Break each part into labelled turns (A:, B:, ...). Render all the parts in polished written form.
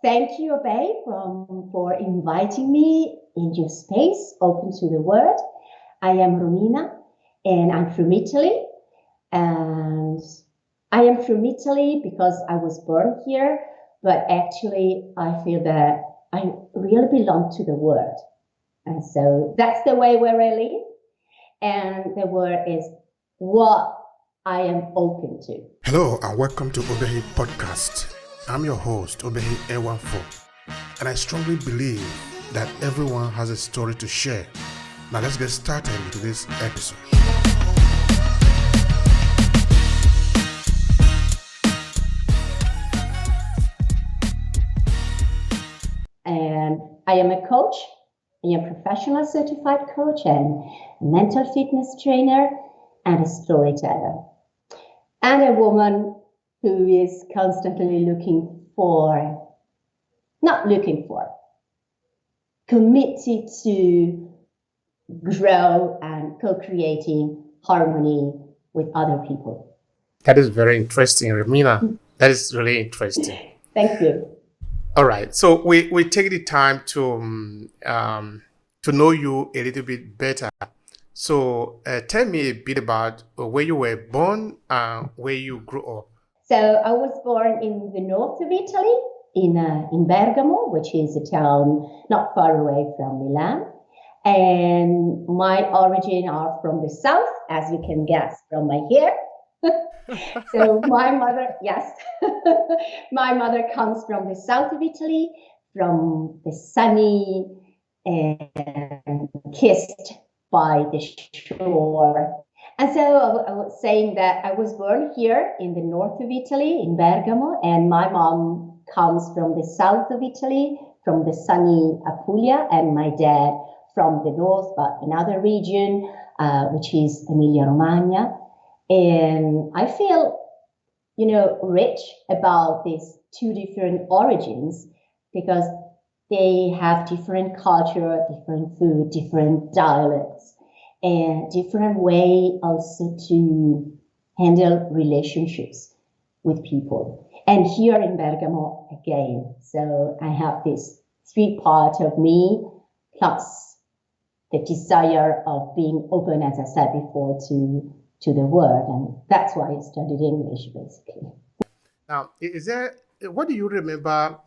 A: Thank you, Obehi, for inviting me in your space, open to the world. I am Romina, and I'm from Italy. And I am from Italy because I was born here, but actually I feel that I really belong to the world. And so that's the way where I live. And the word is what I am open to.
B: Hello and welcome to Obehi Podcast. I'm your host, Obehi A14, and I strongly believe that everyone has a story to share. Now let's get started with this episode.
A: And I am a coach. I am a professional certified coach and mental fitness trainer and a storyteller. And a woman who is constantly committed to grow and co-creating harmony with other people.
B: That is very interesting, Romina. That is really interesting.
A: Thank you.
B: All right. So we take the time to know you a little bit better. So tell me a bit about where you were born and where you grew up.
A: So I was born in the north of Italy, in Bergamo, which is a town not far away from Milan. And my origins are from the south, as you can guess from my hair. So my mother comes from the south of Italy, from the sunny and kissed by the shore. And so I was saying that I was born here in the north of Italy, in Bergamo, and my mom comes from the south of Italy, from the sunny Apulia, and my dad from the north, but another region, which is Emilia-Romagna. And I feel, rich about these two different origins because they have different culture, different food, different dialects, and different way also to handle relationships with people. And here in Bergamo again, so I have this sweet part of me, plus the desire of being open, as I said before, to the world, and that's why I studied English, basically.
B: Now, what do you remember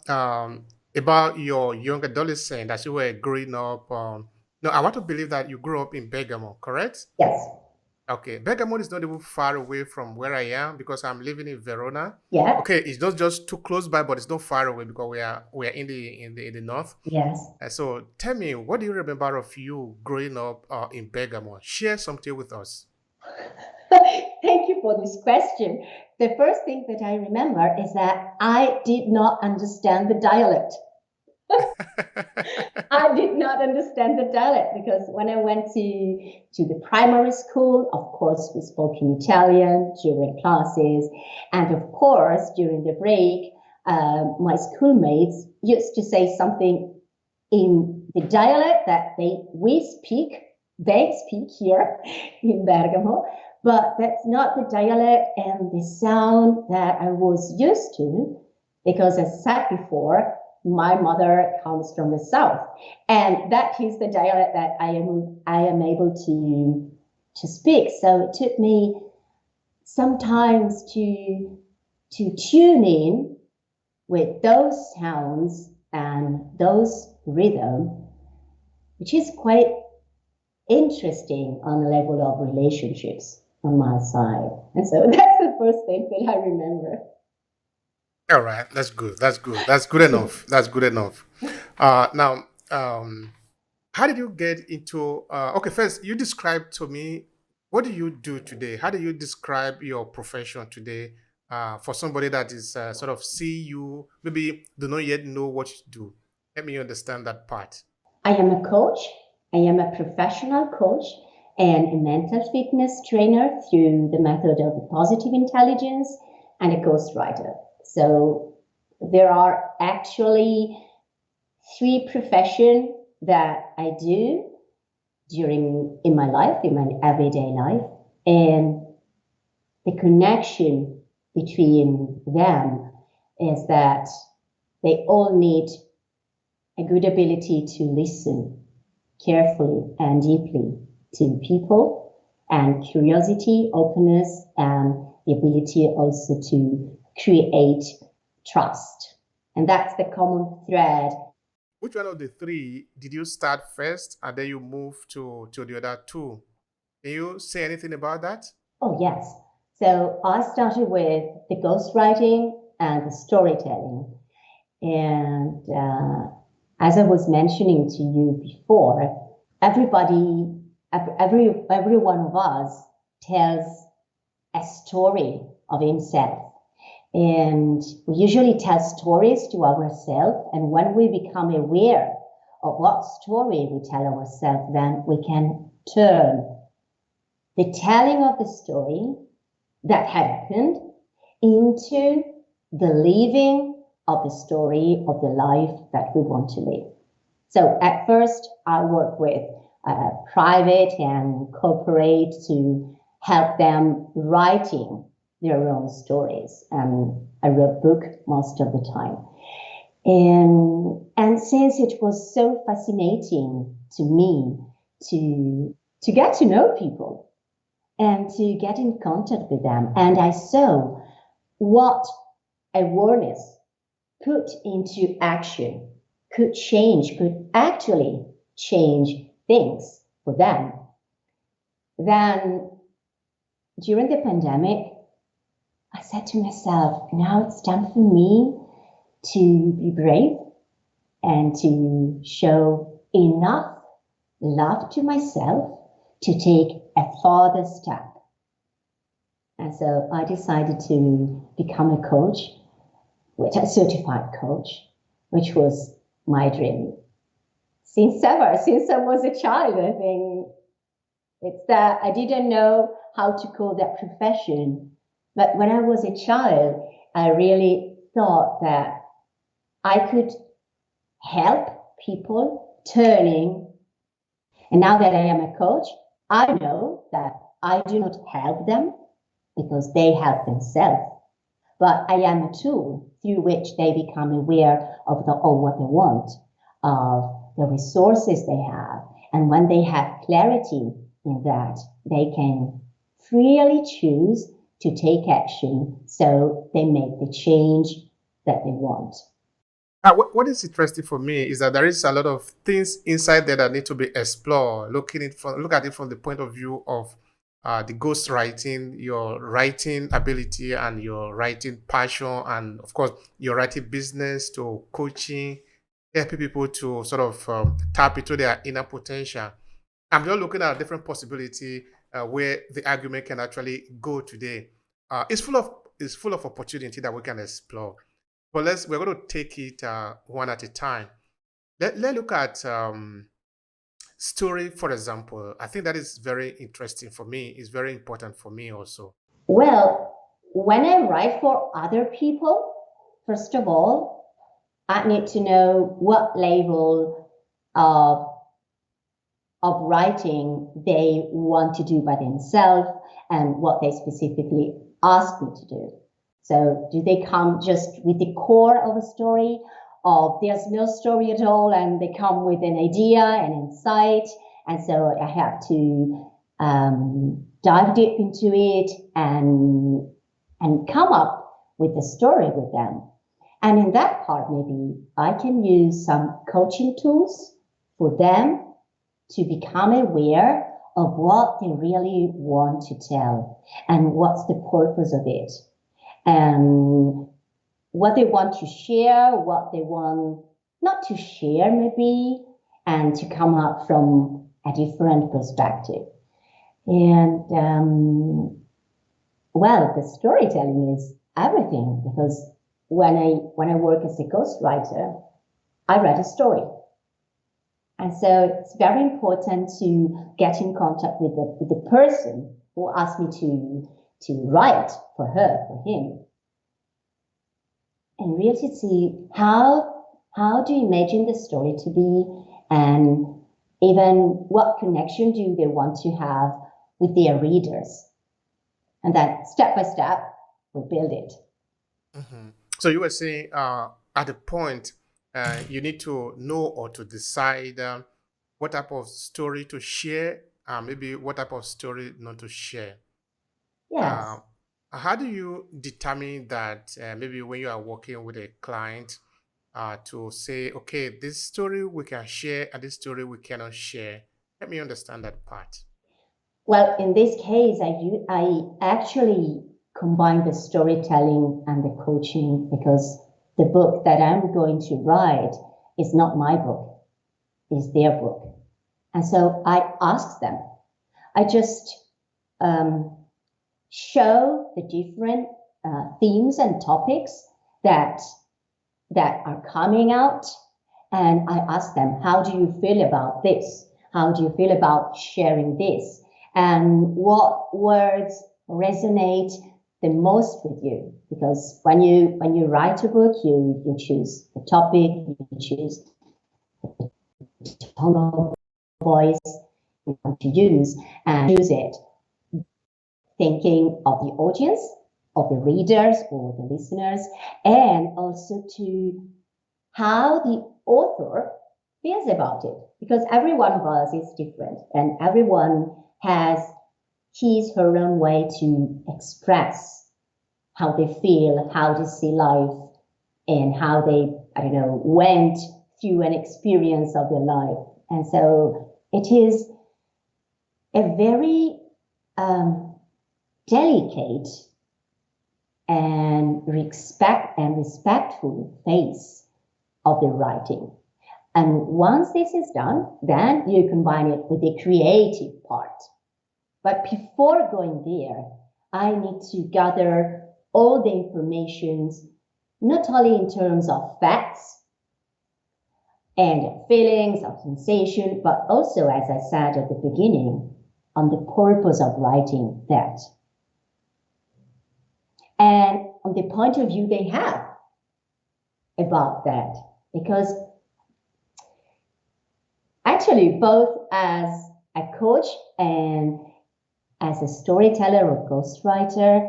B: about your young adolescent as you were growing up? No, I want to believe that you grew up in Bergamo, correct?
A: Yes.
B: Okay, Bergamo is not even far away from where I am because I'm living in Verona.
A: Yeah.
B: Okay, it's not just too close by, but it's not far away because we are in the north.
A: Yes.
B: So tell me, what do you remember of you growing up in Bergamo? Share something with us.
A: Thank you for this question. The first thing that I remember is that I did not understand the dialect. I did not understand the dialect because when I went to the primary school, of course, we spoke in Italian during classes. And of course, during the break, my schoolmates used to say something in the dialect that they speak here in Bergamo. But that's not the dialect and the sound that I was used to because, as I said before, my mother comes from the south, and that is the dialect that I am able to speak. So it took me sometimes to tune in with those sounds and those rhythm, which is quite interesting on the level of relationships on my side. And so that's the first thing that I remember.
B: All right, that's good. That's good enough. That's good enough. Now, how did you get into? Okay, first, you describe to me what do you do today? How do you describe your profession today? For somebody that is sort of see you, maybe do not yet know what you do. Let me understand that part.
A: I am a coach. I am a professional coach and a mental fitness trainer through the method of positive intelligence and a ghostwriter. So there are actually 3 professions that I do in my life, in my everyday life. And the connection between them is that they all need a good ability to listen carefully and deeply to people, and curiosity, openness, and the ability also to create trust. And that's the common thread.
B: Which one of the three did you start first and then you move to the other two? Can you say anything about that?
A: Oh, yes. So I started with the ghostwriting and the storytelling. And as I was mentioning to you before, everybody, every one of us tells a story of himself. And we usually tell stories to ourselves. And when we become aware of what story we tell ourselves, then we can turn the telling of the story that happened into the living of the story of the life that we want to live. So at first, I work with private and corporate to help them writing their own stories. I wrote book most of the time. And since it was so fascinating to me to get to know people and to get in contact with them, and I saw what awareness put into action could actually change things for them. Then during the pandemic, I said to myself, now it's time for me to be brave and to show enough love to myself to take a further step. And so I decided to become a coach, a certified coach, which was my dream. Since I was a child, I think it's that I didn't know how to call that profession. But when I was a child, I really thought that I could help people turning. And now that I am a coach, I know that I do not help them because they help themselves. But I am a tool through which they become aware of what they want, of the resources they have. And when they have clarity in that, they can freely choose to take action so they make the change that they want.
B: What is interesting for me is that there is a lot of things inside there that need to be explored. Look at it from the point of view of the ghostwriting, your writing ability, and your writing passion, and of course your writing business to coaching, helping people to sort of tap into their inner potential. I'm just looking at a different possibility where the argument can actually go today. It's full of opportunity that we can explore. But we're going to take it one at a time. Let's look at story, for example. I think that is very interesting for me. It's very important for me also.
A: Well, when I write for other people, first of all, I need to know what level of writing they want to do by themselves and what they specifically ask me to do. So do they come just with the core of a story, or there's no story at all and they come with an idea and insight, and so I have to dive deep into it and come up with a story with them. And in that part, maybe I can use some coaching tools for them to become aware of what they really want to tell and what's the purpose of it, and what they want to share, what they want not to share maybe, and to come up from a different perspective. And well, the storytelling is everything, because when I work as a ghostwriter, I write a story. And so it's very important to get in contact with the person who asked me to write for her, for him, and really see how do you imagine the story to be, and even what connection do they want to have with their readers. And then step by step, we build it.
B: Mm-hmm. So you were saying at the point you need to know or to decide what type of story to share, maybe what type of story not to share.
A: Yes.
B: Uh, how do you determine that maybe when you are working with a client to say, okay, this story we can share and this story we cannot share? Let me understand that part.
A: Well, in this case, I actually combine the storytelling and the coaching because the book that I'm going to write is not my book, it's their book. And so I ask them, I just um, show the different themes and topics that are coming out, and I ask them, how do you feel about this? How do you feel about sharing this? And what words resonate the most with you? Because when you write a book, you choose the topic, you choose the tone of voice you want to use, and choose it thinking of the audience, of the readers or the listeners, and also to how the author feels about it. Because every one of us is different and everyone has his, her own way to express how they feel, how they see life, and how they, I don't know, went through an experience of their life. And so it is a very delicate and respectful phase of the writing. And once this is done, then you combine it with the creative part. But before going there, I need to gather all the informations, not only in terms of facts and feelings of sensation, but also, as I said at the beginning, on the purpose of writing that. And on the point of view they have about that. Because actually, both as a coach and as a storyteller or ghostwriter,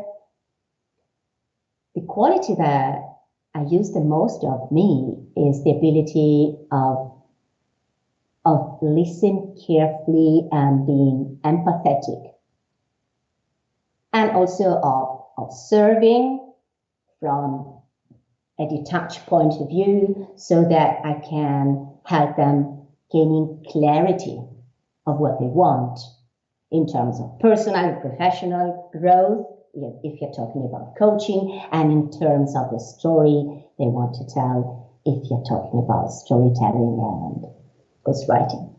A: the quality that I use the most of me is the ability of listening carefully and being empathetic. And also of observing from a detached point of view so that I can help them gaining clarity of what they want in terms of personal and professional growth, if you're talking about coaching, and in terms of the story they want to tell, if you're talking about storytelling and ghostwriting.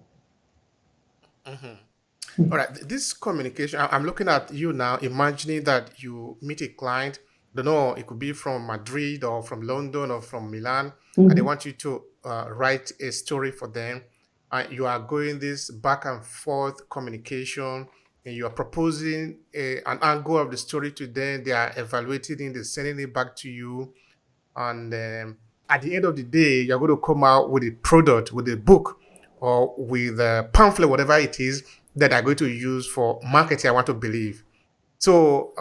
B: Mm-hmm. All right, this communication, I'm looking at you now, imagining that you meet a client, don't know, it could be from Madrid or from London or from Milan, and they want you to write a story for them. You are going this back and forth communication, and you are proposing an angle of the story to them. They are evaluating it, they're sending it back to you. And at the end of the day, you're going to come out with a product, with a book, or with a pamphlet, whatever it is that are going to use for marketing, I want to believe. So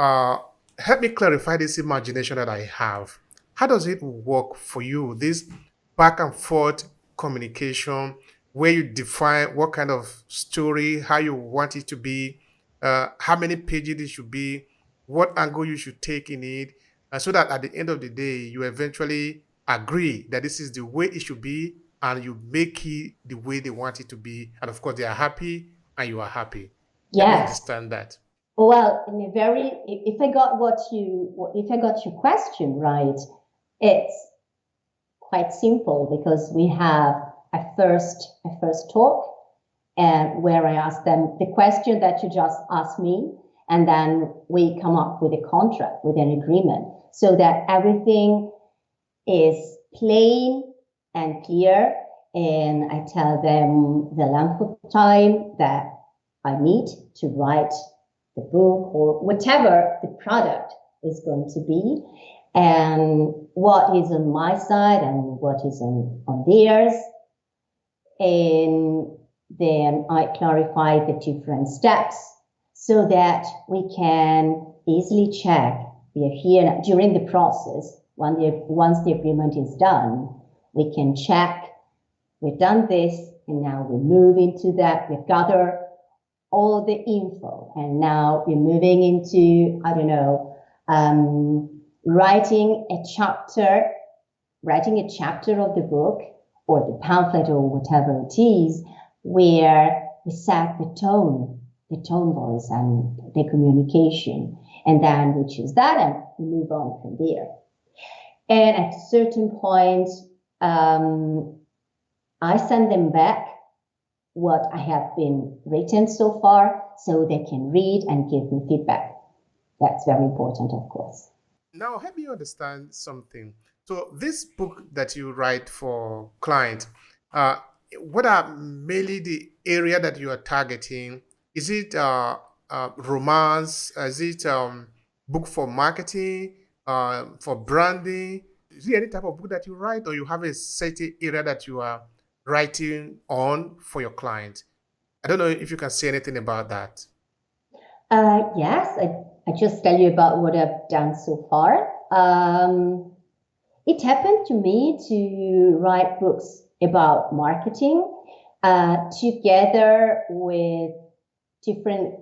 B: help me clarify this imagination that I have. How does it work for you? This back and forth communication where you define what kind of story, how you want it to be, how many pages it should be, what angle you should take in it, so that at the end of the day, you eventually agree that this is the way it should be and you make it the way they want it to be. And of course, they are happy and you are happy. Let me
A: Yes.
B: understand that.
A: Well, in a very, if I got your question right, it's quite simple because we have a first talk and where I ask them the question that you just asked me, and then we come up with a contract, with an agreement, so that everything is plain and clear. And I tell them the length of time that I need to write the book or whatever the product is going to be, and what is on my side and what is on theirs. And then I clarify the different steps so that we can easily check. We are here during the process. once the agreement is done, we can check, we've done this, and now we move into that, we gather all the info, and now we're moving into, I don't know, writing a chapter of the book or the pamphlet or whatever it is, where we set the tone voice and the communication, and then we choose that and we move on from there. And at a certain point, I send them back what I have been written so far so they can read and give me feedback. That's very important, of course.
B: Now, help me understand something. So, this book that you write for clients, what are mainly the area that you are targeting? Is it romance? Is it book for marketing, for branding? Is it any type of book that you write, or you have a certain area that you are writing on for your client? I don't know if you can say anything about that.
A: Yes, I just tell you about what I've done so far. It happened to me to write books about marketing together with different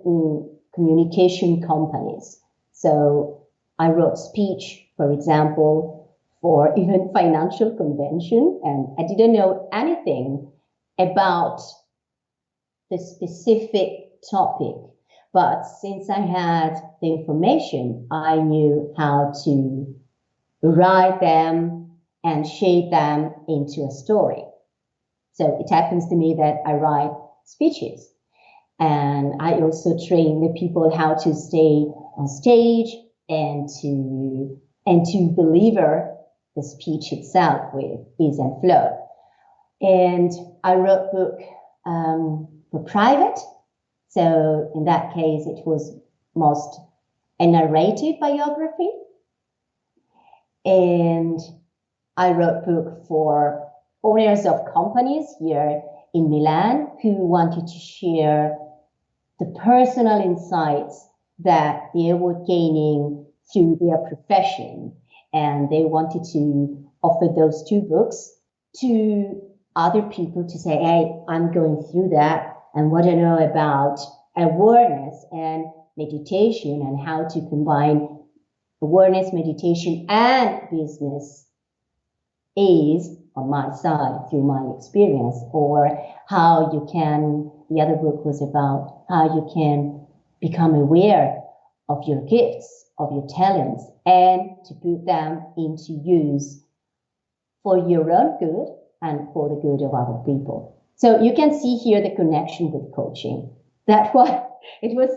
A: communication companies. So I wrote speech, for example, for even financial convention, and I didn't know anything about the specific topic. But since I had the information, I knew how to write them and shape them into a story. So it happens to me that I write speeches, and I also train the people how to stay on stage and to deliver the speech itself with ease and flow. And I wrote a book for private. So in that case, it was most a narrative biography. And I wrote a book for owners of companies here in Milan who wanted to share the personal insights that they were gaining through their profession. And they wanted to offer those two books to other people to say, hey, I'm going through that and what I know about awareness and meditation and how to combine awareness, meditation, and business is on my side through my experience, or how you can, the other book was about how you can become aware of your gifts, of your talents, and to put them into use for your own good and for the good of other people. So you can see here the connection with coaching. That was, it was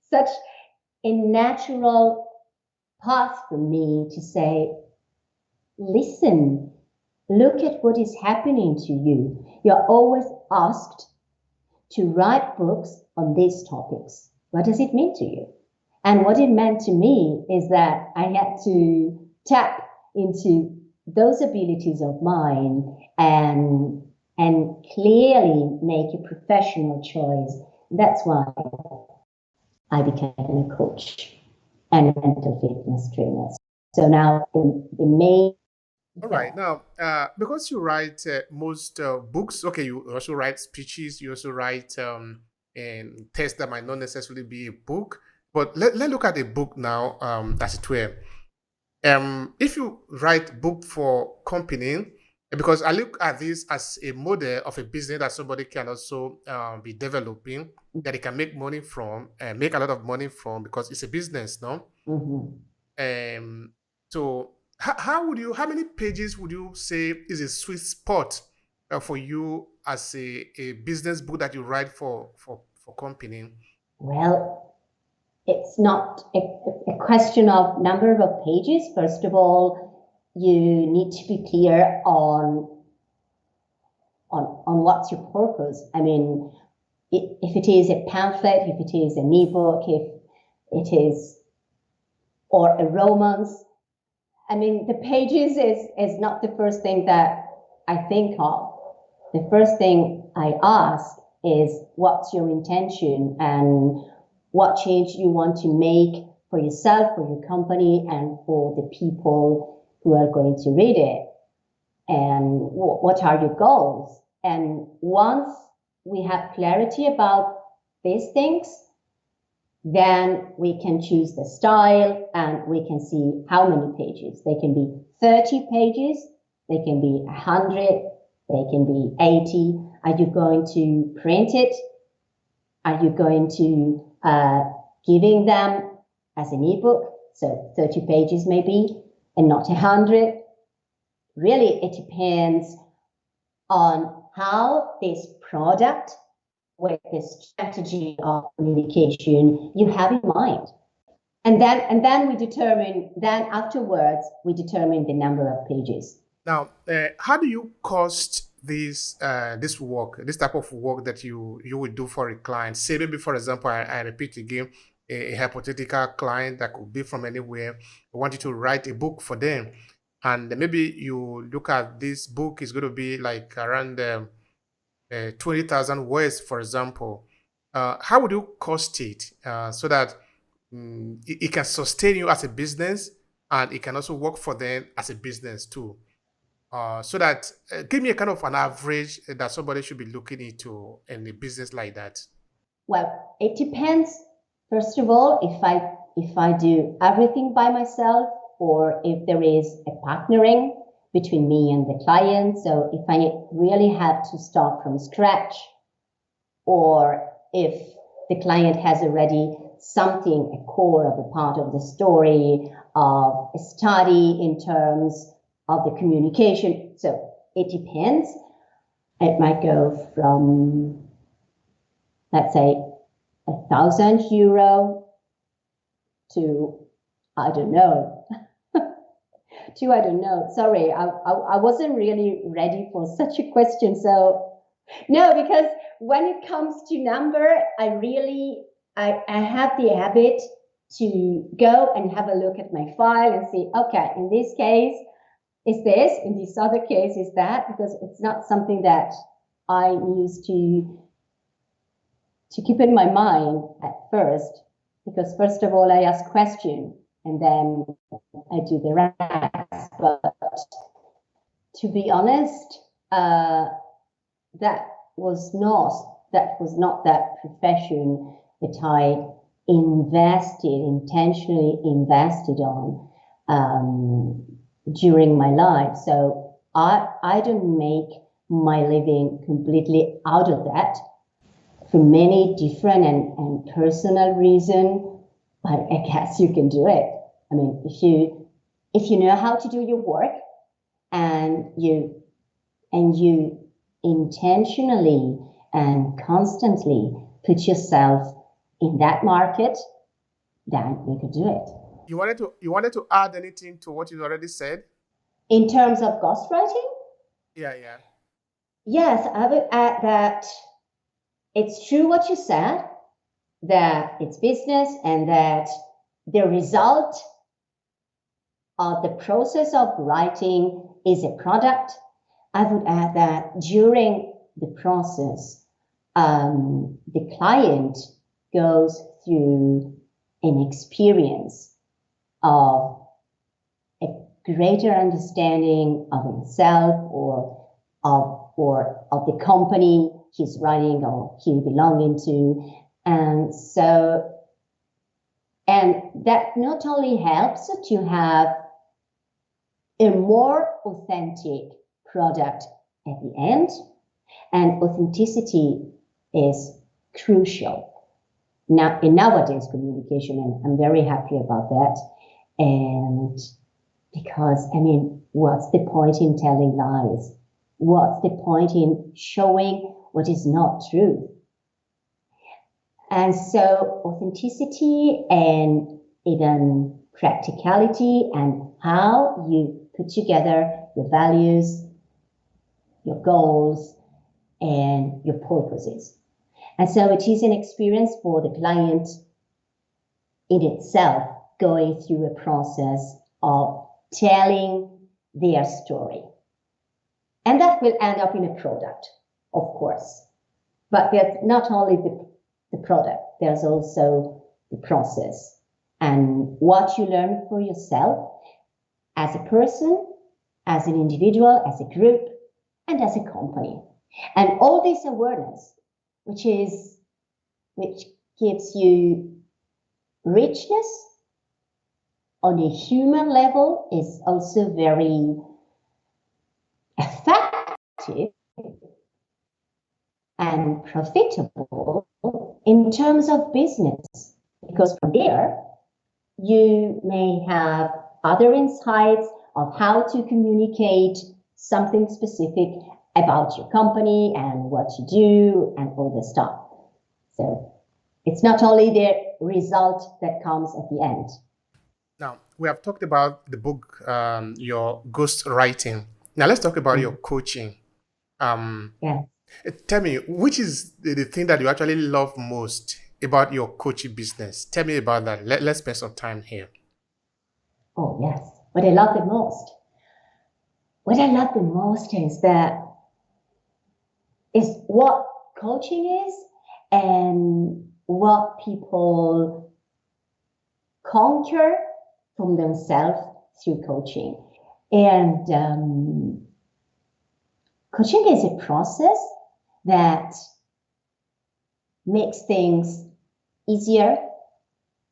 A: such a natural path for me to say, listen, look at what is happening to you. You're always asked to write books on these topics. What does it mean to you? And what it meant to me is that I had to tap into those abilities of mine and clearly make a professional choice. That's why I became a coach and a mental fitness trainer. So now the main.
B: All right. Now, because you write most books, okay, you also write speeches, you also write and tests that might not necessarily be a book. But let's look at a book now, as it were. If you write book for company, because I look at this as a model of a business that somebody can also be developing, that they can make money from, and make a lot of money from, because it's a business, no?
A: Mm-hmm.
B: So how many pages would you say is a sweet spot for you as a business book that you write for company?
A: Well, it's not a question of number of pages. First of all, you need to be clear on what's your purpose. I mean, if it is a pamphlet, if it is an ebook, if it is, or a romance, I mean, the pages is not the first thing that I think of. The first thing I ask is, what's your intention and what change you want to make for yourself, for your company, and for the people who are going to read it, and what are your goals. And once we have clarity about these things, then we can choose the style, and we can see how many pages. They can be 30 pages, they can be 100, they can be 80. Are you going to print it? Are you going to giving them as an ebook? So 30 pages maybe, and not 100. Really, it depends on how this product with this strategy of communication you have in mind. And then we determine, then afterwards, we determine the number of pages.
B: Now, how do you cost this work, this type of work that you would do for a client? Say maybe, for example, I repeat again, a hypothetical client that could be from anywhere. I want you to write a book for them, and maybe you look at this book is going to be like around 20,000 words, for example. How would you cost it so that it can sustain you as a business, and it can also work for them as a business too? So that give me a kind of an average that somebody should be looking into in a business like that.
A: Well, it depends. First of all, if I do everything by myself, or if there is a partnering between me and the client. So if I really have to start from scratch, or if the client has already something, a core of a part of the story, of a study in terms of the communication. So it depends. It might go from, let's say, €1,000 to, I don't know. Sorry, I wasn't really ready for such a question. So no, because when it comes to number, I have the habit to go and have a look at my file and see, okay, in this case is this, in this other case is that, because it's not something that I used to keep in my mind at first, because first of all, I ask questions and then I do the rest. But to be honest, that was not that profession that I intentionally invested on during my life. So I don't make my living completely out of that for many different and personal reasons. But I guess you can do it. I mean, if you know how to do your work, and you intentionally and constantly put yourself in that market, then you could do it.
B: You wanted to add anything to what you already said?
A: In terms of ghostwriting?
B: Yeah.
A: Yes, I would add that it's true what you said, that it's business and that the result of the process of writing is a product. I would add that during the process, the client goes through an experience of a greater understanding of himself or of the company he's running or he's belonging to. And so, and that not only helps to have a more authentic product at the end, and authenticity is crucial now in nowadays communication, and I'm very happy about that. And because, I mean, what's the point in telling lies? What's the point in showing what is not true? And so authenticity and even practicality and how you put together your values, your goals, and your purposes. And so it is an experience for the client in itself, going through a process of telling their story. And that will end up in a product, of course. But there's not only the product, there's also the process and what you learn for yourself as a person, as an individual, as a group, and as a company. And all this awareness, which gives you richness on a human level, is also very effective and profitable in terms of business, because from there you may have other insights of how to communicate something specific about your company and what you do and all this stuff. So it's not only the result that comes at the end.
B: Now, we have talked about the book, your ghostwriting. Now, let's talk about your coaching.
A: Yeah.
B: Tell me, which is the thing that you actually love most about your coaching business? Tell me about that. Let's spend some time here.
A: Oh, yes. What I love the most. What I love the most is what coaching is and what people conquer from themselves through coaching. And coaching is a process that makes things easier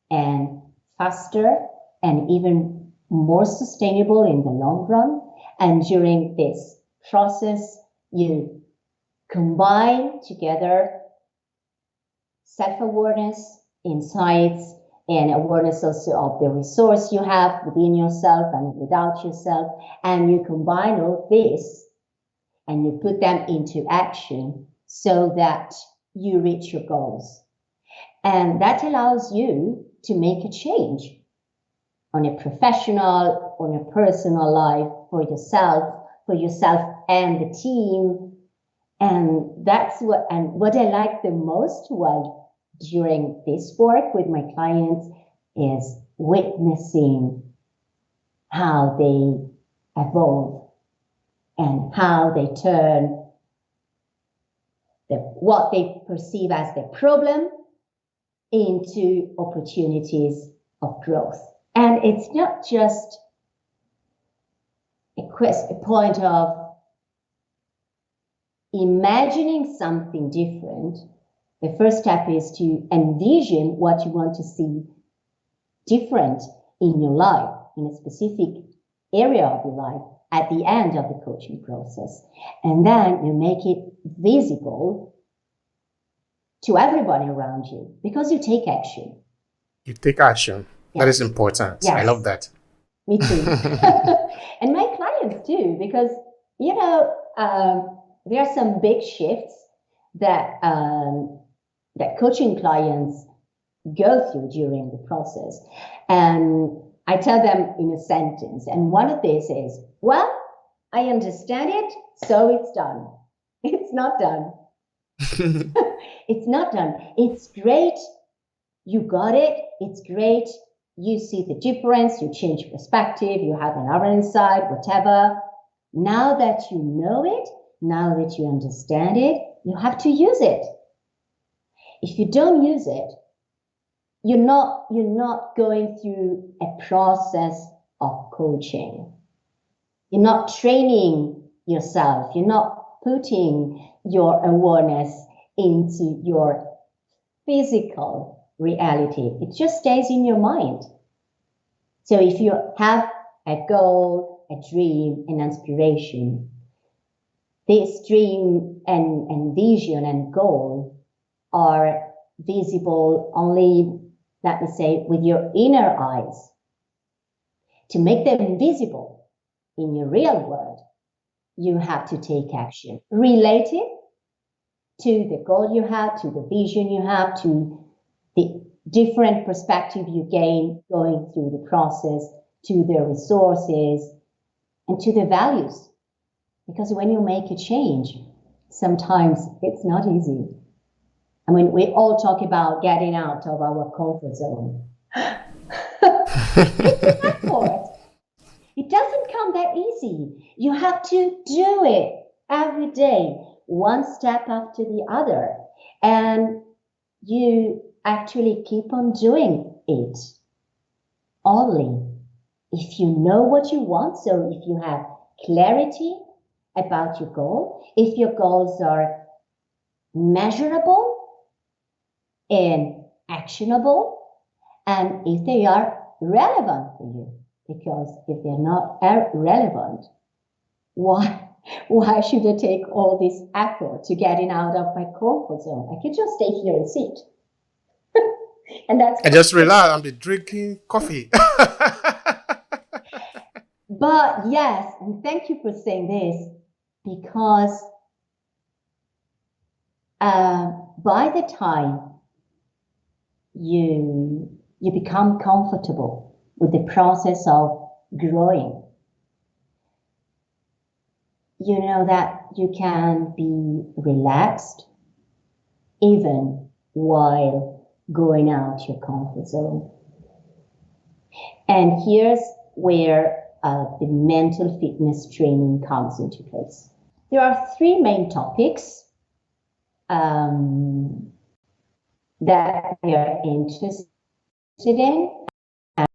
A: and faster and even more sustainable in the long run. And during this process, you combine together self-awareness, insights, and awareness also of the resource you have within yourself and without yourself. And you combine all this and you put them into action so that you reach your goals. And that allows you to make a change on a professional, on a personal life, for yourself and the team. And that's what I like the most while during this work with my clients is witnessing how they evolve and how they turn what they perceive as the problem into opportunities of growth. And it's not just a point of imagining something different. The first step is to envision what you want to see different in your life, in a specific area of your life at the end of the coaching process. And then you make it visible to everybody around you because you take action.
B: You take action. Yes. That is important. Yes. I love that.
A: Me too. And my clients too, because, there are some big shifts that coaching clients go through during the process. And I tell them in a sentence, and one of these is, well, I understand it, so it's done. It's not done. It's not done. It's great. You got it. It's great. You see the difference. You change perspective. You have another insight, whatever. Now that you know it, now that you understand it, you have to use it. If you don't use it, you're not going through a process of coaching. You're not training yourself. You're not putting your awareness into your physical reality. It just stays in your mind. So if you have a goal, a dream, an aspiration, this dream and vision and goal are visible only, let me say, with your inner eyes. To make them visible in your real world, you have to take action related to the goal you have, to the vision you have, to the different perspective you gain going through the process, to the resources, and to the values. Because when you make a change, sometimes it's not easy. I mean, we all talk about getting out of our comfort zone. It's an effort. It doesn't come that easy. You have to do it every day, one step after the other. And you actually keep on doing it only if you know what you want, so if you have clarity about your goal, if your goals are measurable and actionable, and if they are relevant for you. Because if they're not relevant, why should I take all this effort to getting out of my comfort zone? I could just stay here and sit. And that's
B: I just relax and be drinking coffee.
A: But yes, and thank you for saying this, because by the time you become comfortable with the process of growing, you know that you can be relaxed even while going out your comfort zone. And here's where the mental fitness training comes into place. There are three main topics that we are interested in. And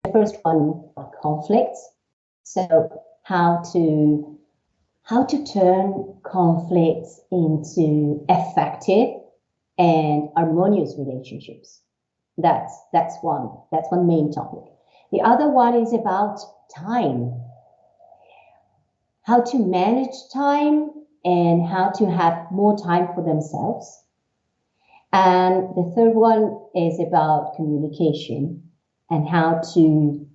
A: the first one, conflicts. So how to turn conflicts into effective and harmonious relationships. That's one main topic. The other one is about time. How to manage time and how to have more time for themselves. And the third one is about communication and how to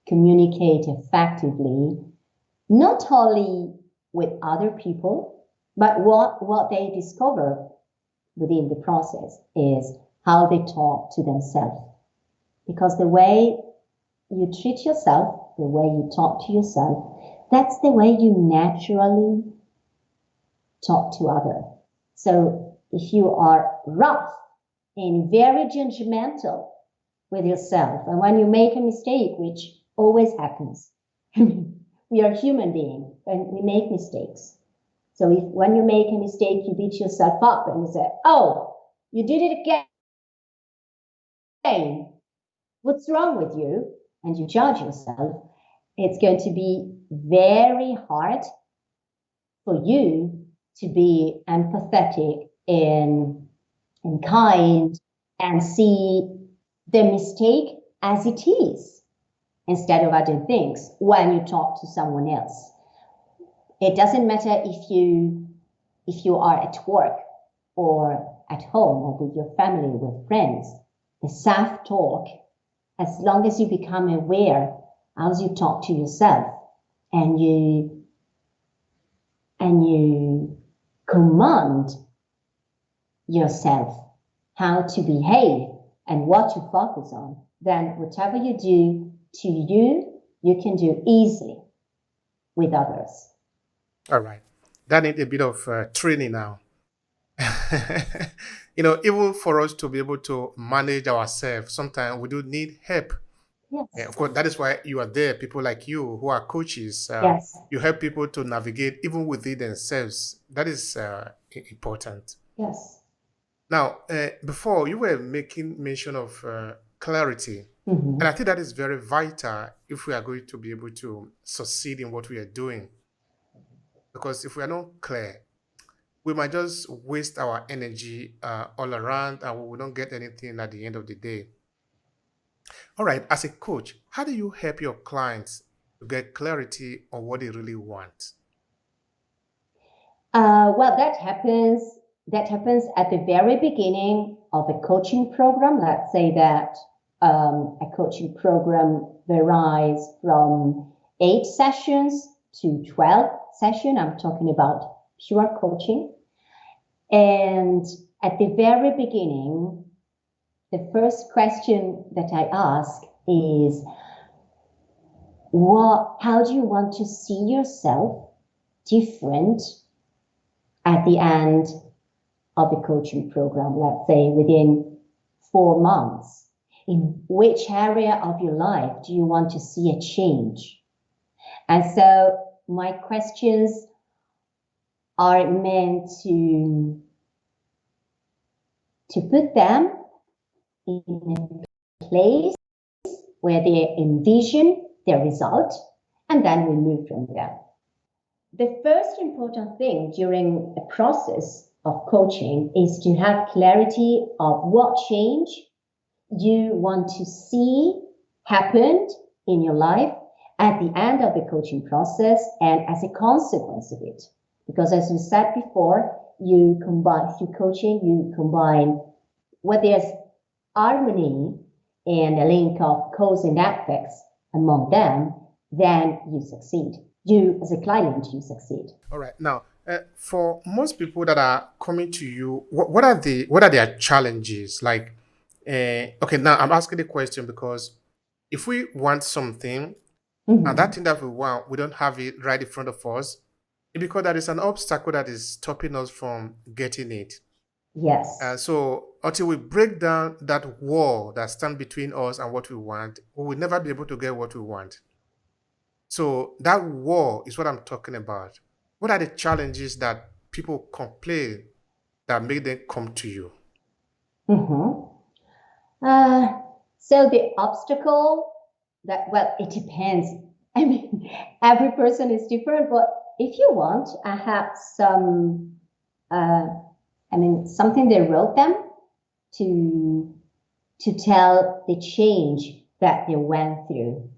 A: communicate effectively, not only with other people, but what they discover within the process is how they talk to themselves. Because the way you treat yourself, the way you talk to yourself, that's the way you naturally talk to others. So if you are rough and very judgmental with yourself, and when you make a mistake, which always happens, we are human beings and we make mistakes. So when you make a mistake, you beat yourself up and you say, oh, you did it again. What's wrong with you? And you judge yourself. It's going to be very hard for you to be empathetic and kind and see the mistake as it is instead of other things when you talk to someone else. It doesn't matter if you are at work or at home or with your family, with friends. The self-talk, as long as you become aware as you talk to yourself and you command yourself how to behave and what to focus on, then whatever you do to you, you can do easily with others.
B: All right. That needs a bit of training now. Even for us to be able to manage ourselves, sometimes we do need help.
A: Yes.
B: Yeah, of course, that is why you are there. People like you who are coaches,
A: Yes.
B: you help people to navigate even within themselves. That is important.
A: Yes.
B: Now, before you were making mention of clarity,
A: Mm-hmm.
B: and I think that is very vital if we are going to be able to succeed in what we are doing. Because if we are not clear, we might just waste our energy all around and we will not get anything at the end of the day. All right, as a coach, how do you help your clients to get clarity on what they really want?
A: Well, that happens at the very beginning of a coaching program. Let's say that a coaching program varies from 8 sessions to 12 sessions. I'm talking about pure coaching. And at the very beginning, the first question that I ask is, how do you want to see yourself different at the end of the coaching program, let's say within 4 months? In which area of your life do you want to see a change? And so my questions are meant to put them in a place where they envision their result, and then we move from there. The first important thing during a process of coaching is to have clarity of what change you want to see happened in your life at the end of the coaching process and as a consequence of it. Because as we said before, you combine through coaching, you combine where there's harmony and a link of cause and effects among them, then you succeed. You, as a client, you succeed.
B: All right. Now, for most people that are coming to you, what are their challenges? Like, okay, now I'm asking the question because if we want something and that thing that we want, we don't have it right in front of us, it's because there is an obstacle that is stopping us from getting it.
A: Yes.
B: So until we break down that wall that stands between us and what we want, we will never be able to get what we want. So that wall is what I'm talking about. What are the challenges that people complain that make them come to you?
A: So the obstacle that, well, it depends. I mean, every person is different, but if you want, I have some, something they wrote them to tell the change that they went through.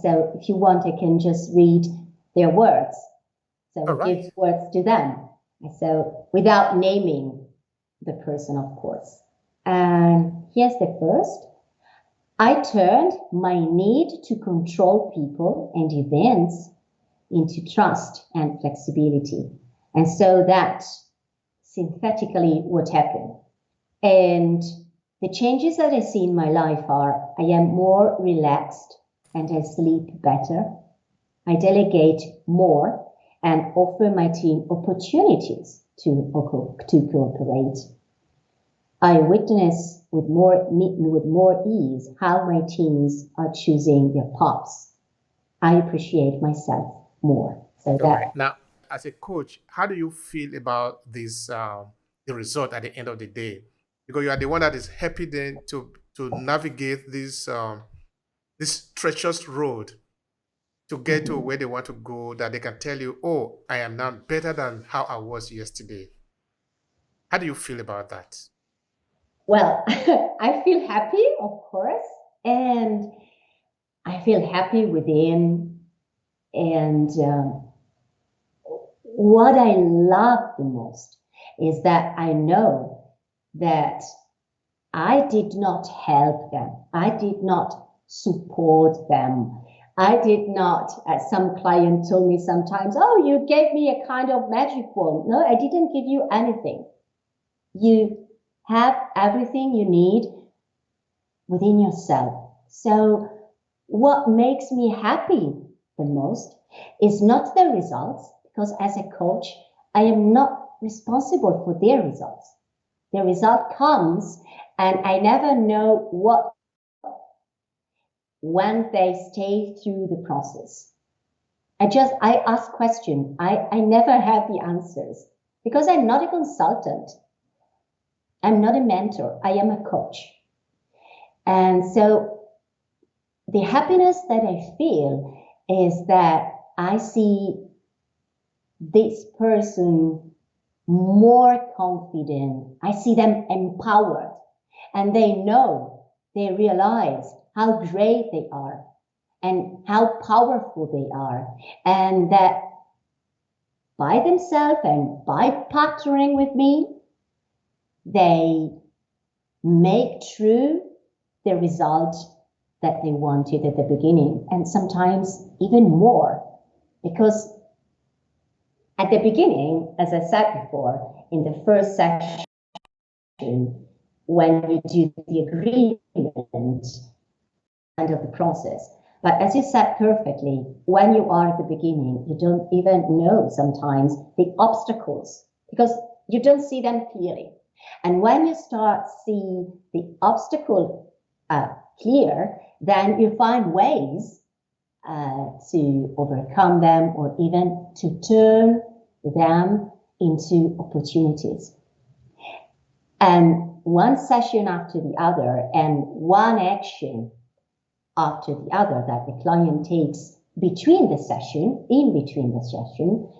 A: So if you want, I can just read their words. So
B: right.
A: Give words to them. So without naming the person, of course. And here's the first. I turned my need to control people and events into trust and flexibility. And so that's synthetically what happened. And the changes that I see in my life are I am more relaxed and I sleep better. I delegate more and offer my team opportunities to cooperate. I witness with more ease how my teams are choosing their paths. I appreciate myself more. So that
B: now, as a coach, how do you feel about this the result at the end of the day? Because you are the one that is helping them to navigate this this treacherous road to get to where they want to go, that they can tell you, oh, I am now better than how I was yesterday. How do you feel about that?
A: Well, I feel happy, of course, and I feel happy within. And what I love the most is that I know that I did not help them. I did not support them. I did not, as some client told me sometimes, oh, you gave me a kind of magic wand. No, I didn't give you anything. You have everything you need within yourself. So what makes me happy the most is not the results, because as a coach, I am not responsible for their results. The result comes and I never know what when they stay through the process. I ask questions. I never have the answers because I'm not a consultant. I'm not a mentor. I am a coach. And so the happiness that I feel is that I see this person more confident. I see them empowered, and they realize how great they are and how powerful they are, and that by themselves and by partnering with me, they make true the result that they wanted at the beginning, and sometimes even more. Because at the beginning, as I said before, in the first section, when you do the agreement, end of the process. But as you said perfectly, when you are at the beginning, you don't even know sometimes the obstacles because you don't see them clearly. And when you start seeing the obstacle clear, then you find ways to overcome them or even to turn them into opportunities. And one session after the other and one action after the other that the client takes in between the session,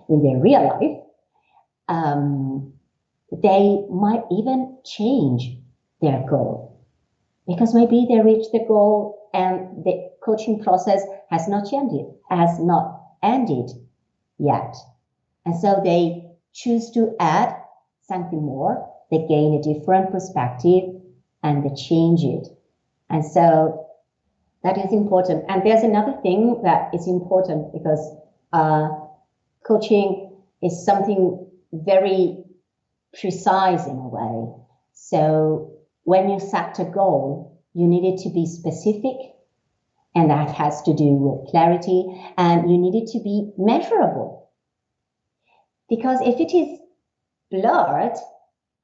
A: in their real life, they might even change their goal, because maybe they reach the goal and the coaching process has not ended yet. And so they choose to add something more, they gain a different perspective, and they change it. And so that is important. And there's another thing that is important, because coaching is something very precise in a way. So when you set a goal, you need it to be specific, and that has to do with clarity, and you need it to be measurable. Because if it is blurred,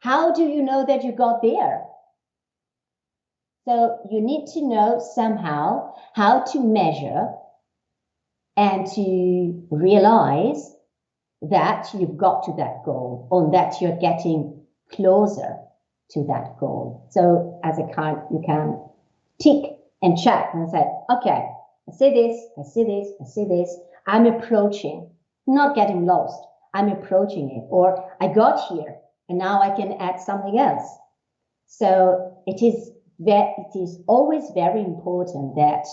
A: how do you know that you got there? So you need to know somehow how to measure and to realize that you've got to that goal, or that you're getting closer to that goal. So as a kind, you can tick and check and say, okay, I see this, I see this, I see this. I'm approaching, not getting lost. I'm approaching it, or I got here and now I can add something else. So it is always very important that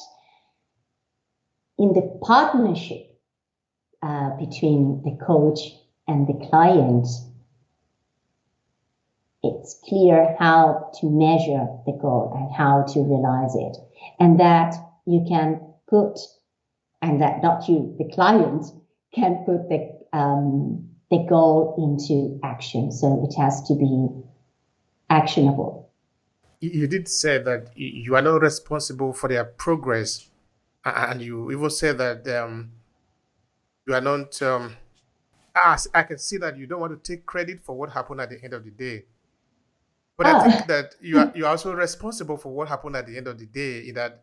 A: in the partnership between the coach and the client, it's clear how to measure the goal and how to realize it, and that you can put, and that not you, the client, can put the goal into action. So it has to be actionable.
B: You did say that you are not responsible for their progress, and you even said that you are not. I can see that you don't want to take credit for what happened at the end of the day. But I think that you are also responsible for what happened at the end of the day, in that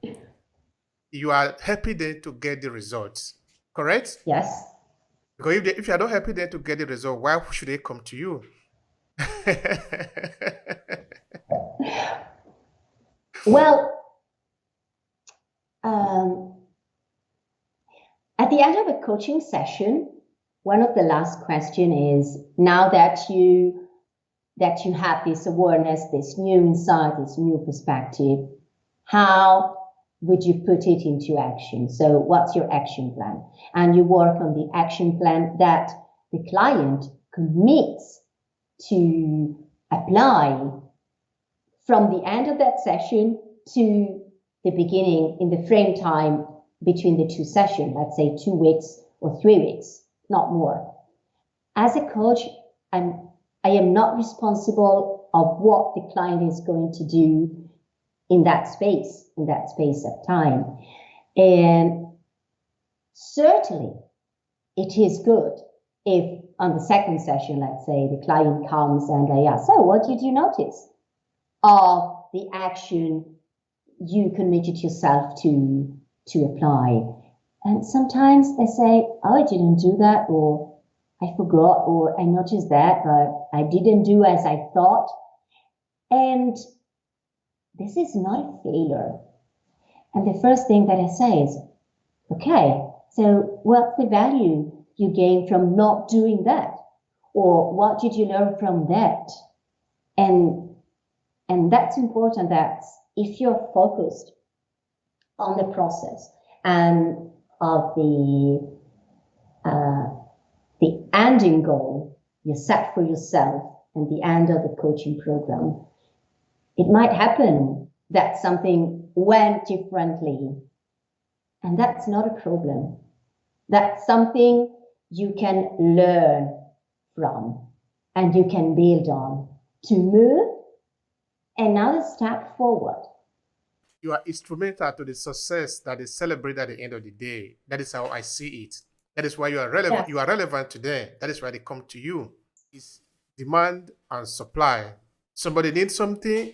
B: you are happy then to get the results, correct?
A: Yes.
B: Because if you are not happy then to get the result, why should they come to you?
A: Well, at the end of a coaching session, one of the last questions is, now that you have this awareness, this new insight, this new perspective, how would you put it into action? So what's your action plan? And you work on the action plan that the client commits to apply from the end of that session to the beginning, in the frame time between the two sessions, let's say 2 weeks or 3 weeks, not more. As a coach, I am not responsible of what the client is going to do in that space of time. And certainly it is good if on the second session, let's say, the client comes and they ask, so what did you notice of the action you committed yourself to apply? And sometimes they say, oh, I didn't do that, or I forgot, or I noticed that, but I didn't do as I thought. And this is not a failure. And the first thing that I say is, okay, so what's the value you gain from not doing that? Or what did you learn from that? And that's important, that if you're focused on the process and of the ending goal you set for yourself and the end of the coaching program, it might happen that something went differently. And that's not a problem. That's something you can learn from and you can build on to move another step forward.
B: You are instrumental to the success that is celebrated at the end of the day. That is how I see it. That is why you are relevant.
A: Yes.
B: You are relevant today. That is why they come to you. It's demand and supply. Somebody needs something,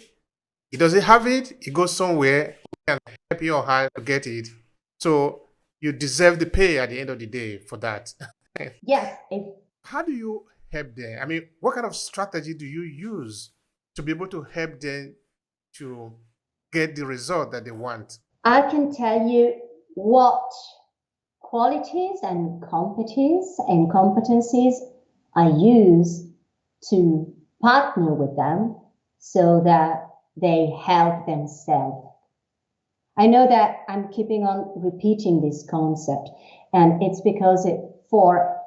B: he doesn't have it, he goes somewhere, we can help you or her to get it. So you deserve the pay at the end of the day for that.
A: Yes.
B: How do you help them? I mean, what kind of strategy do you use to be able to help them to get the result that they want?
A: I can tell you what qualities and competencies I use to partner with them so that they help themselves. I know that I'm keeping on repeating this concept, and it's because for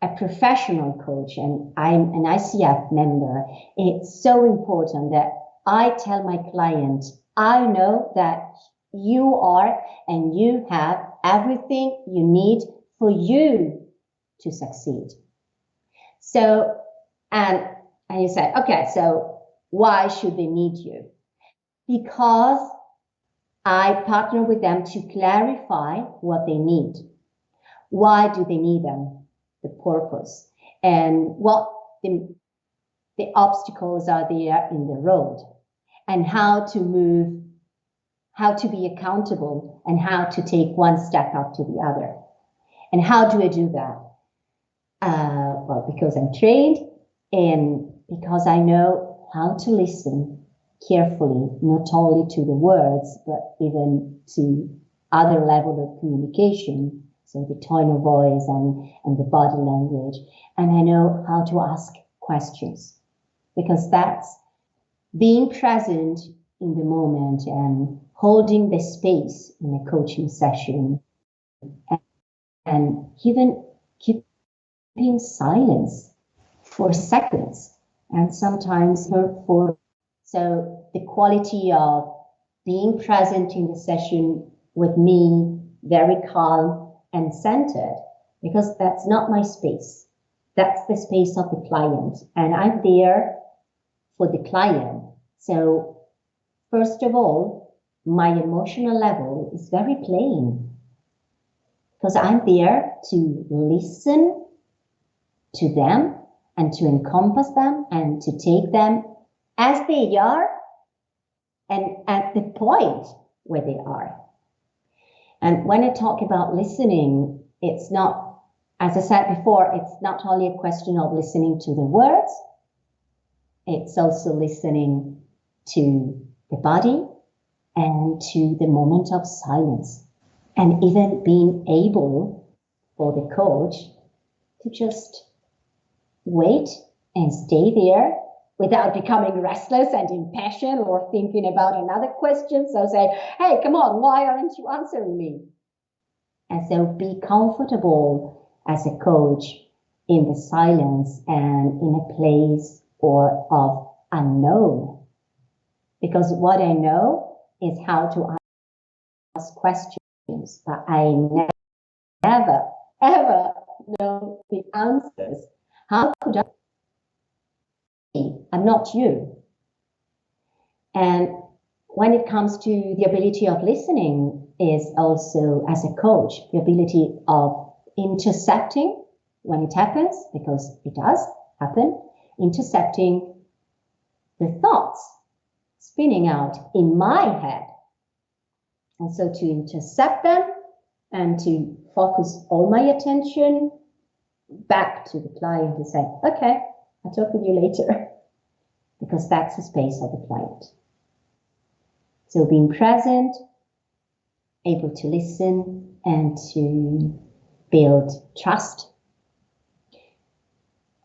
A: a professional coach and I'm an ICF member, it's so important that I tell my client, I know that you are and you have everything you need for you to succeed. So, and you say, okay, so why should they need you? Because I partner with them to clarify what they need. Why do they need them? The purpose and what the obstacles are there in the road, and how to move, how to be accountable, and how to take one step after the other. And how do I do that? Well, because I'm trained and because I know how to listen carefully, not only to the words, but even to other level of communication. So the tone of voice and the body language. And I know how to ask questions, because that's being present in the moment and holding the space in a coaching session, and even keeping silence for seconds and sometimes for. So the quality of being present in the session with me, very calm and centered, because that's not my space. That's the space of the client, and I'm there for the client. So first of all, my emotional level is very plain, because I'm there to listen to them and to encompass them and to take them as they are and at the point where they are. And when I talk about listening, it's not, as I said before, it's not only a question of listening to the words, it's also listening to the body and to the moment of silence, and even being able for the coach to just wait and stay there without becoming restless and impatient or thinking about another question. So say, hey, come on, why aren't you answering me? And so be comfortable as a coach in the silence and in a place of unknown. Because what I know is how to ask questions, but I never, ever know the answers. How could I? I'm not you. And when it comes to the ability of listening is also, as a coach, the ability of intercepting when it happens, because it does happen, intercepting the thoughts spinning out in my head. And so to intercept them and to focus all my attention back to the client and say, okay, I'll talk with you later, because that's the space of the client. So being present, able to listen and to build trust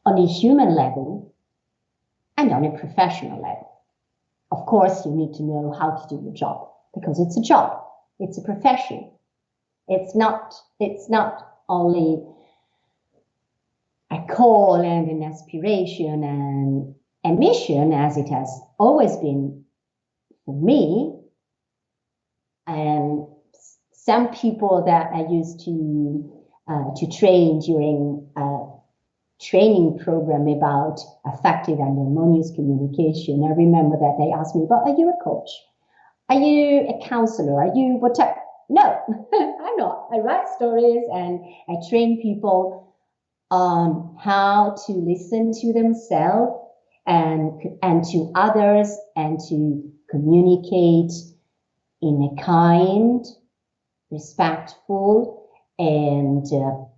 A: on a human level and on a professional level. Of course, you need to know how to do your job, because it's a job, it's a profession. It's not only a call and an aspiration and a mission, as it has always been for me. And some people that I used to train during a training program about effective and harmonious communication, I remember that they asked me, but are you a coach? Are you a counselor? Are you what type? No, I'm not. I write stories and I train people on how to listen to themselves and to others and to communicate in a kind, respectful, and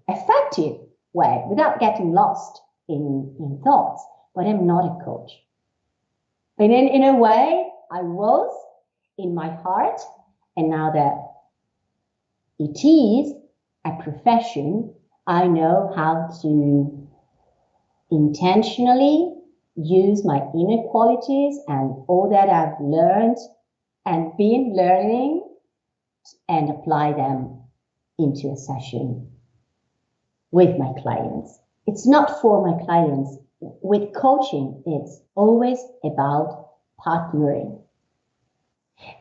A: effective way without getting lost in thoughts. But I'm not a coach. But in a way, I was in my heart, And now that it is a profession, I know how to intentionally use my inner qualities and all that I've learned and been learning and apply them into a session with my clients. It's not for my clients. With coaching, it's always about partnering.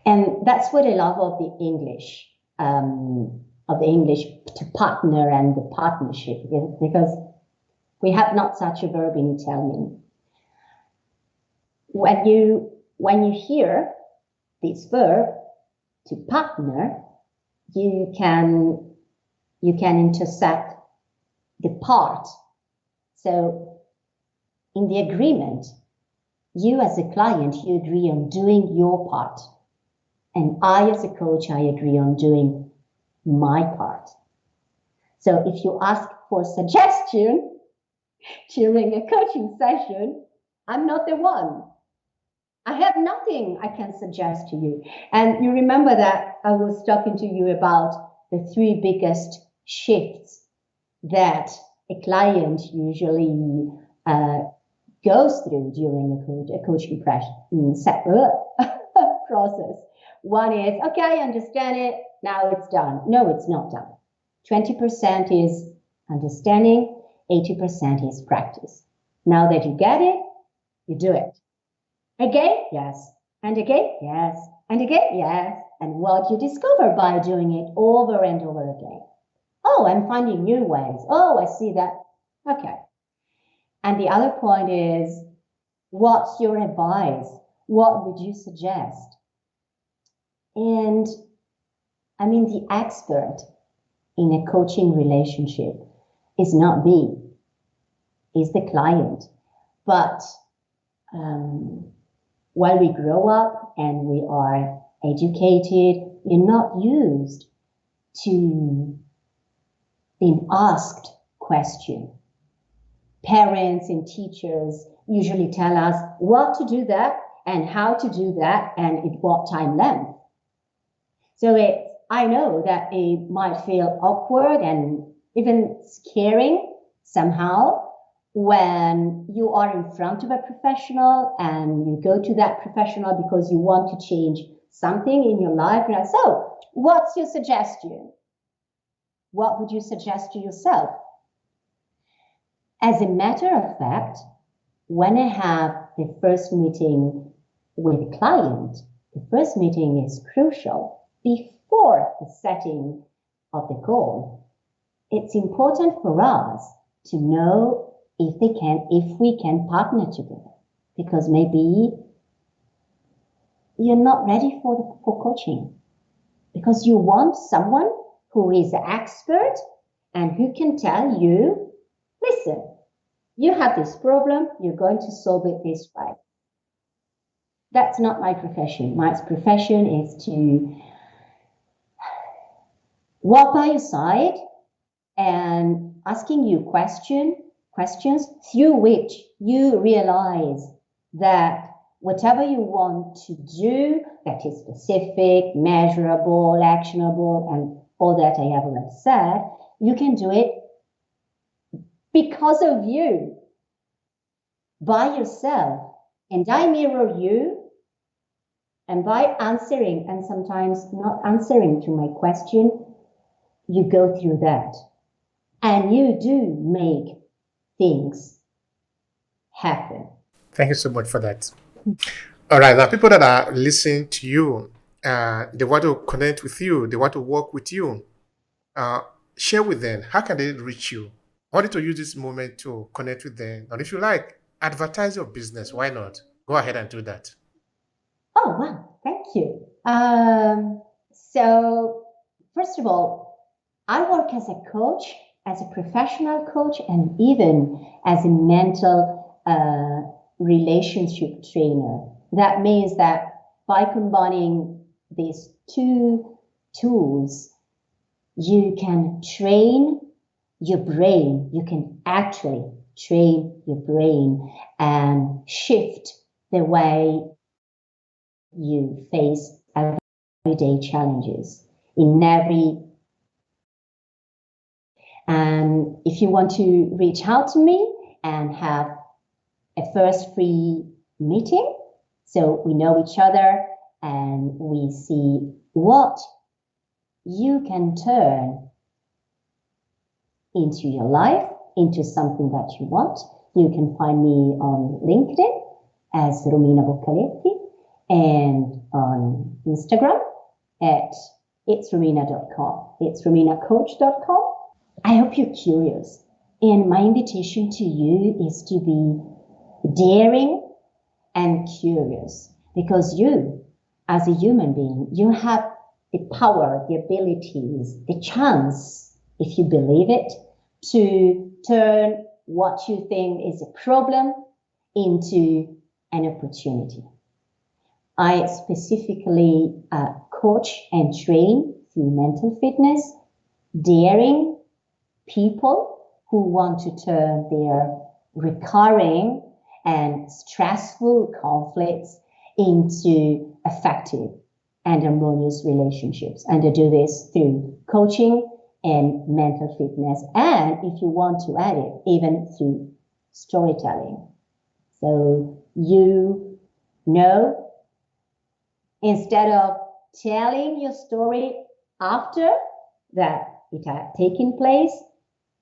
A: And that's what I love of the English, to partner and the partnership, because we have not such a verb in Italian. When you hear this verb, to partner, you can intersect the part. So in the agreement, you as a client, you agree on doing your part. And I as a coach, I agree on doing my part. So if you ask for suggestion during a coaching session, I'm not the one. I have nothing I can suggest to you. And you remember that I was talking to you about the 3 biggest shifts that a client usually goes through during a coaching process. One is, okay, I understand it, now it's done. No, it's not done. 20% is understanding, 80% is practice. Now that you get it, you do it. Again, yes. And again, yes. And again, yes. And what you discover by doing it over and over again. Oh, I'm finding new ways. Oh, I see that. Okay. And the other point is, what's your advice? What would you suggest? And I mean, the expert in a coaching relationship is not me, is the client. But while we grow up and we are educated, we're not used to being asked questions. Parents and teachers usually tell us what to do that and how to do that and at what time length. So I know that it might feel awkward and even scaring somehow when you are in front of a professional and you go to that professional because you want to change something in your life. And so, what's your suggestion? What would you suggest to yourself? As a matter of fact, when I have the first meeting with a client, the first meeting is crucial. Before the setting of the goal, it's important for us to know if we can partner together, because maybe you're not ready for coaching, because you want someone who is an expert and who can tell you, listen, you have this problem, you're going to solve it this way. That's not my profession. My profession is to walk by your side and asking you questions through which you realize that whatever you want to do that is specific, measurable, actionable, and all that I ever have said, you can do it because of you, by yourself. And I mirror you, and by answering and sometimes not answering to my question, you go through that. And you do make things happen.
B: Thank you so much for that. All right, now people that are listening to you, they want to connect with you, they want to work with you. Share with them. How can they reach you? I want you to use this moment to connect with them. And if you like, advertise your business. Why not? Go ahead and do that.
A: Oh, wow. Thank you. So, first of all, I work as a coach, as a professional coach, and even as a mental relationship trainer. That means that by combining these 2 tools, you can train your brain. You can actually train your brain and shift the way you face everyday challenges in every. And if you want to reach out to me and have a first free meeting, so we know each other and we see what you can turn into your life, into something that you want, you can find me on LinkedIn as Romina Boccaletti and on Instagram at itsromina.com, itsrominacoach.com. I hope you're curious. And my invitation to you is to be daring and curious, because you, as a human being, you have the power, the abilities, the chance, if you believe it, to turn what you think is a problem into an opportunity. I specifically coach and train through mental fitness, daring people who want to turn their recurring and stressful conflicts into effective and harmonious relationships. And I do this through coaching and mental fitness. And if you want to add it, even through storytelling. So you know, instead of telling your story after that it had taken place,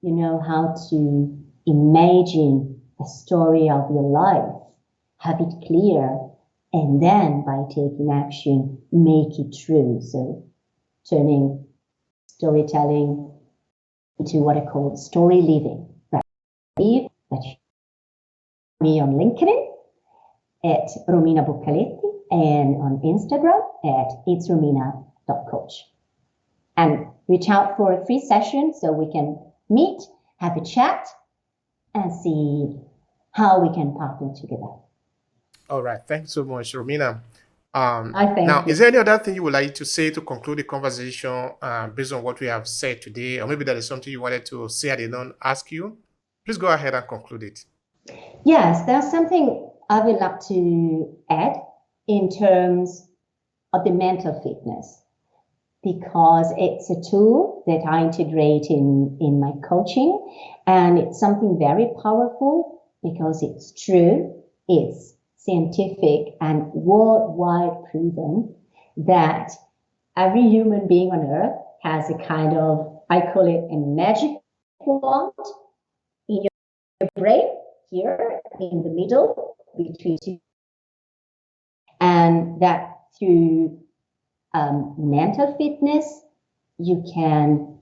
A: you know how to imagine a story of your life, have it clear, and then by taking action, make it true. So turning storytelling into what I call story living. That you me on LinkedIn at Romina Boccaletti and on Instagram at itsromina.coach. And reach out for a free session so we can meet, have a chat, and see how we can partner together.
B: All right. Thanks so much, Romina.
A: I thank
B: Now,
A: you.
B: is there any other thing you would like to say to conclude the conversation based on what we have said today? Or maybe there is something you wanted to say I did not ask you? Please go ahead and conclude it.
A: Yes, there's something I would like to add in terms of the mental fitness, because it's a tool that I integrate in my coaching, and it's something very powerful because it's true, it's scientific and worldwide proven that every human being on earth has a kind of, I call it a magic wand in your brain, here in the middle between two, and that through mental fitness, you can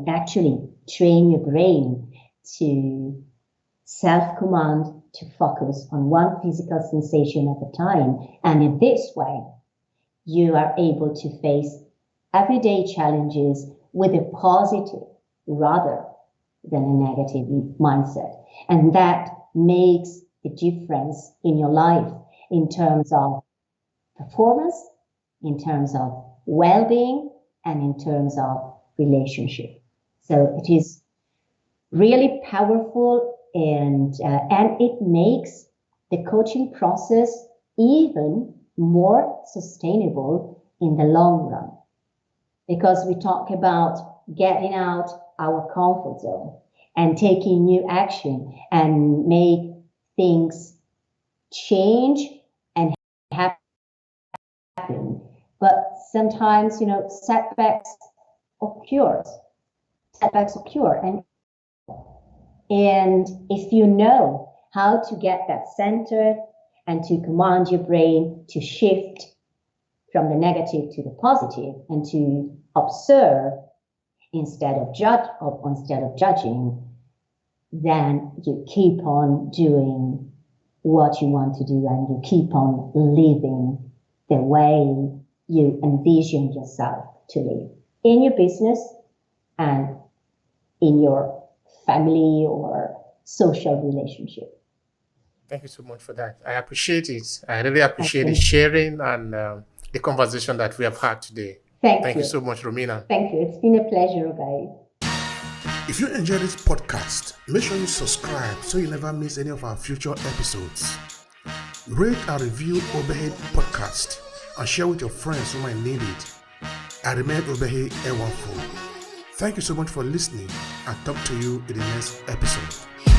A: actually train your brain to self-command, to focus on one physical sensation at a time. And in this way, you are able to face everyday challenges with a positive rather than a negative mindset. And that makes the difference in your life in terms of performance, in terms of well-being, and in terms of relationship. So it is really powerful, and it makes the coaching process even more sustainable in the long run, because we talk about getting out our comfort zone and taking new action and make things change and happen. But sometimes, setbacks occur, and if you know how to get that centered and to command your brain to shift from the negative to the positive and to observe instead of judging, then you keep on doing what you want to do and you keep on living the way you envision yourself to live in your business and in your family or social relationship.
B: Thank you so much for that. I appreciate it. I really appreciate the sharing and the conversation that we have had today. Thank you so much, Romina.
A: Thank you. It's been a pleasure, guys.
B: If you enjoy this podcast, make sure you subscribe so you never miss any of our future episodes. Rate and review Obehi Podcast and share with your friends who might need it. I remain Obehi Ewanfo. Thank you so much for listening, and talk to you in the next episode.